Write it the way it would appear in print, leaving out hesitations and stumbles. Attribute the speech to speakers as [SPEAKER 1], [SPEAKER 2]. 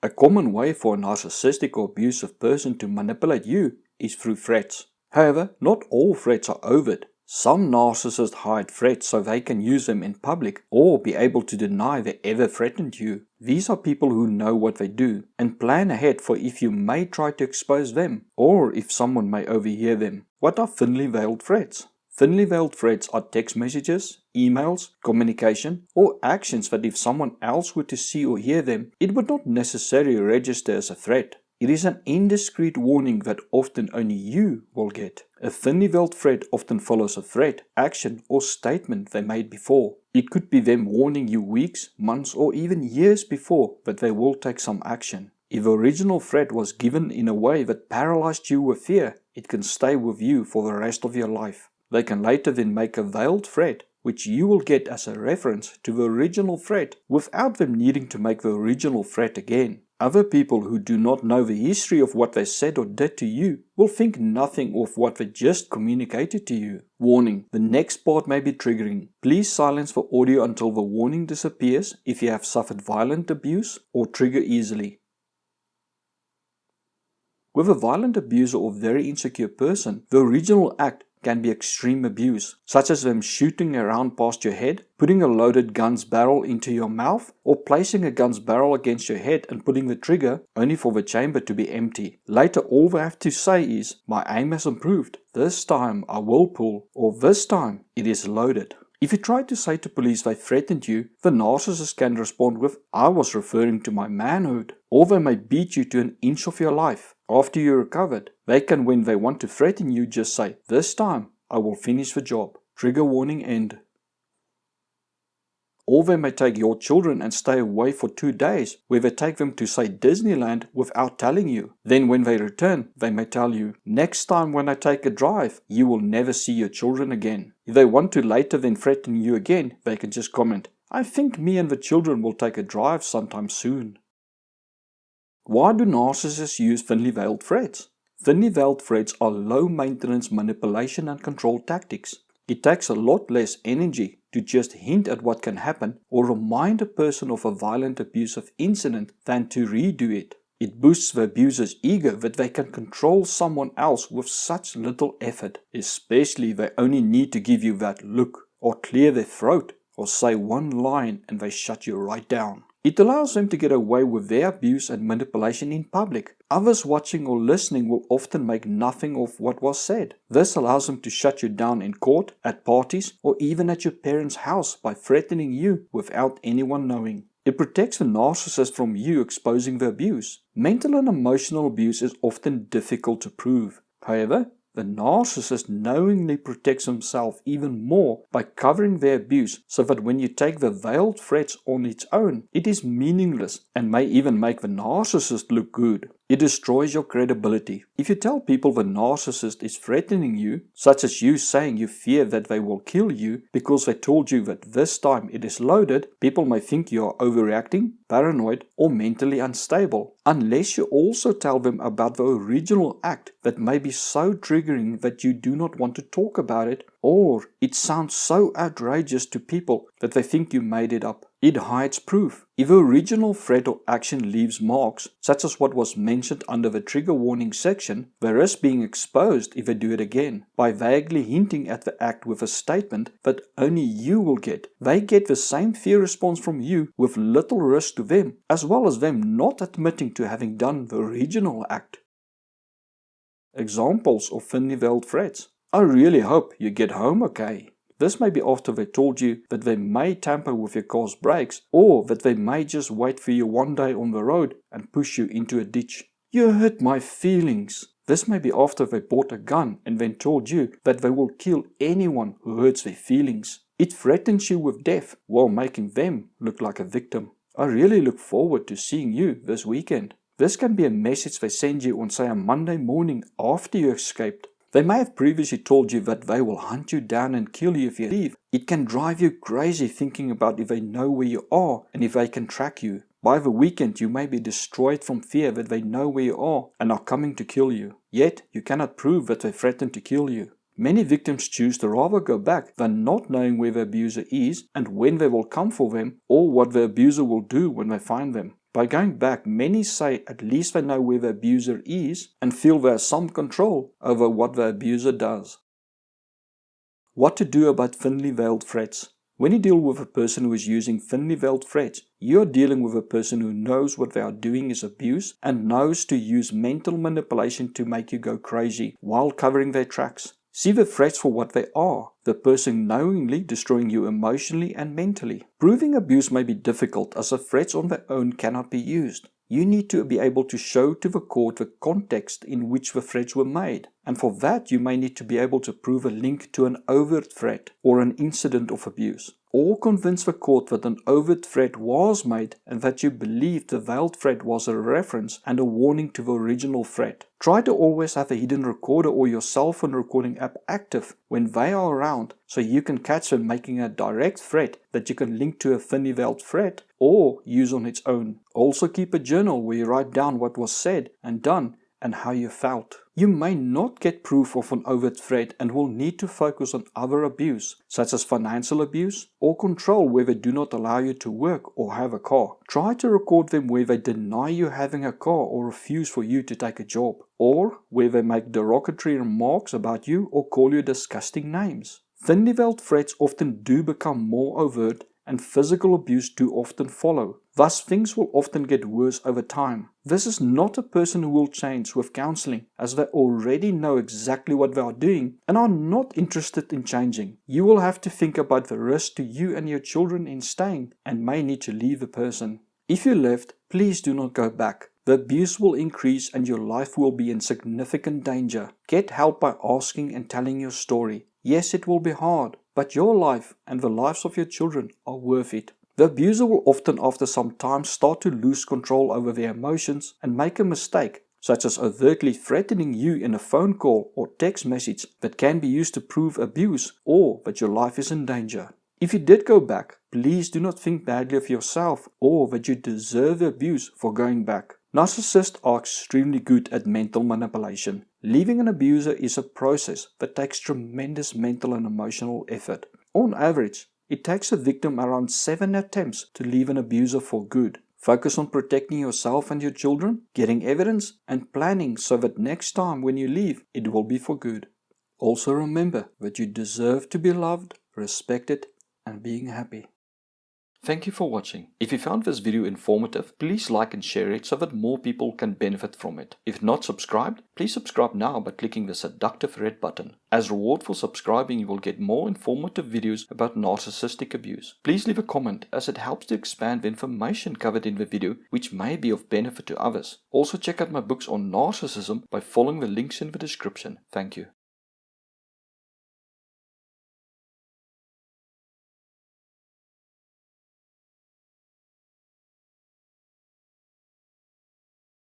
[SPEAKER 1] A common way for a narcissistic or abusive person to manipulate you is through threats. However, not all threats are overt. Some narcissists hide threats so they can use them in public or be able to deny they ever threatened you. These are people who know what they do and plan ahead for if you may try to expose them or if someone may overhear them. What are thinly veiled threats? Thinly veiled threats are text messages, emails, communication, or actions that if someone else were to see or hear them, it would not necessarily register as a threat. It is an indiscreet warning that often only you will get. A thinly veiled threat often follows a threat, action, or statement they made before. It could be them warning you weeks, months, or even years before that they will take some action. If the original threat was given in a way that paralyzed you with fear, it can stay with you for the rest of your life. They can later then make a veiled threat, which you will get as a reference to the original threat without them needing to make the original threat again. Other people who do not know the history of what they said or did to you will think nothing of what they just communicated to you. Warning: the next part may be triggering. Please silence the audio until the warning disappears if you have suffered violent abuse or trigger easily. With a violent abuser or very insecure person, the original act can be extreme abuse, such as them shooting around past your head, putting a loaded gun's barrel into your mouth, or placing a gun's barrel against your head and putting the trigger only for the chamber to be empty. Later all they have to say is, "My aim has improved, this time I will pull," or "this time it is loaded." If you try to say to police they threatened you, the narcissist can respond with, "I was referring to my manhood." Or they may beat you to an inch of your life. After you recovered, they can, when they want to threaten you, just say, "This time I will finish the job." Trigger warning end. Or they may take your children and stay away for 2 days, where they take them to say Disneyland without telling you. Then when they return, they may tell you, "Next time when I take a drive, you will never see your children again." If they want to later then threaten you again, they can just comment, "I think me and the children will take a drive sometime soon." Why do narcissists use thinly veiled threats? Thinly veiled threats are low maintenance manipulation and control tactics. It takes a lot less energy to just hint at what can happen or remind a person of a violent abusive incident than to redo it. It boosts the abuser's ego that they can control someone else with such little effort, especially if they only need to give you that look, or clear their throat, or say one line and they shut you right down. It allows them to get away with their abuse and manipulation in public. Others watching or listening will often make nothing of what was said. This allows them to shut you down in court, at parties, or even at your parents' house by threatening you without anyone knowing. It protects the narcissist from you exposing the abuse. Mental and emotional abuse is often difficult to prove. However, the narcissist knowingly protects himself even more by covering their abuse so that when you take the veiled threats on its own, it is meaningless and may even make the narcissist look good. It destroys your credibility. If you tell people the narcissist is threatening you, such as you saying you fear that they will kill you because they told you that this time it is loaded, people may think you are overreacting, paranoid, or mentally unstable. Unless you also tell them about the original act that may be so triggering that you do not want to talk about it, or it sounds so outrageous to people that they think you made it up. It hides proof. If the original threat or action leaves marks, such as what was mentioned under the trigger warning section, they risk being exposed if they do it again. By vaguely hinting at the act with a statement that only you will get, they get the same fear response from you with little risk to them, as well as them not admitting to having done the original act. Examples of thinly veiled threats. I really hope you get home okay. This may be after they told you that they may tamper with your car's brakes, or that they may just wait for you one day on the road and push you into a ditch. You hurt my feelings. This may be after they bought a gun and then told you that they will kill anyone who hurts their feelings. It threatens you with death while making them look like a victim. I really look forward to seeing you this weekend. This can be a message they send you on, say, a Monday morning after you escaped. They may have previously told you that they will hunt you down and kill you if you leave. It can drive you crazy thinking about if they know where you are and if they can track you. By the weekend you may be destroyed from fear that they know where you are and are coming to kill you. Yet you cannot prove that they threaten to kill you. Many victims choose to rather go back than not knowing where the abuser is and when they will come for them, or what the abuser will do when they find them. By going back, many say at least they know where the abuser is and feel they have some control over what the abuser does. What to do about thinly veiled threats? When you deal with a person who is using thinly veiled threats, you are dealing with a person who knows what they are doing is abuse and knows to use mental manipulation to make you go crazy while covering their tracks. See the threats for what they are, the person knowingly destroying you emotionally and mentally. Proving abuse may be difficult as the threats on their own cannot be used. You need to be able to show to the court the context in which the threats were made, and for that you may need to be able to prove a link to an overt threat or an incident of abuse, or convince the court that an overt threat was made and that you believe the veiled threat was a reference and a warning to the original threat. Try to always have a hidden recorder or your cell phone recording app active when they are around so you can catch them making a direct threat that you can link to a thinly veiled threat or use on its own. Also keep a journal where you write down what was said and done and how you felt. You may not get proof of an overt threat and will need to focus on other abuse, such as financial abuse or control where they do not allow you to work or have a car. Try to record them where they deny you having a car or refuse for you to take a job, or where they make derogatory remarks about you or call you disgusting names. Thinly veiled threats often do become more overt and physical abuse do often follow. Thus, things will often get worse over time. This is not a person who will change with counseling, as they already know exactly what they are doing and are not interested in changing. You will have to think about the risk to you and your children in staying and may need to leave the person. If you left, please do not go back. The abuse will increase and your life will be in significant danger. Get help by asking and telling your story. Yes, it will be hard, but your life and the lives of your children are worth it. The abuser will often after some time start to lose control over their emotions and make a mistake, such as overtly threatening you in a phone call or text message that can be used to prove abuse or that your life is in danger. If you did go back, please do not think badly of yourself or that you deserve the abuse for going back. Narcissists are extremely good at mental manipulation. Leaving an abuser is a process that takes tremendous mental and emotional effort. On average, it takes a victim around 7 attempts to leave an abuser for good. Focus on protecting yourself and your children, getting evidence, and planning so that next time when you leave, it will be for good. Also remember that you deserve to be loved, respected, and being happy. Thank you for watching. If you found this video informative, please like and share it so that more people can benefit from it. If not subscribed, please subscribe now by clicking the seductive red button. As reward for subscribing, you will get more informative videos about narcissistic abuse. Please leave a comment as it helps to expand the information covered in the video, which may be of benefit to others. Also check out my books on narcissism by following the links in the description. Thank you.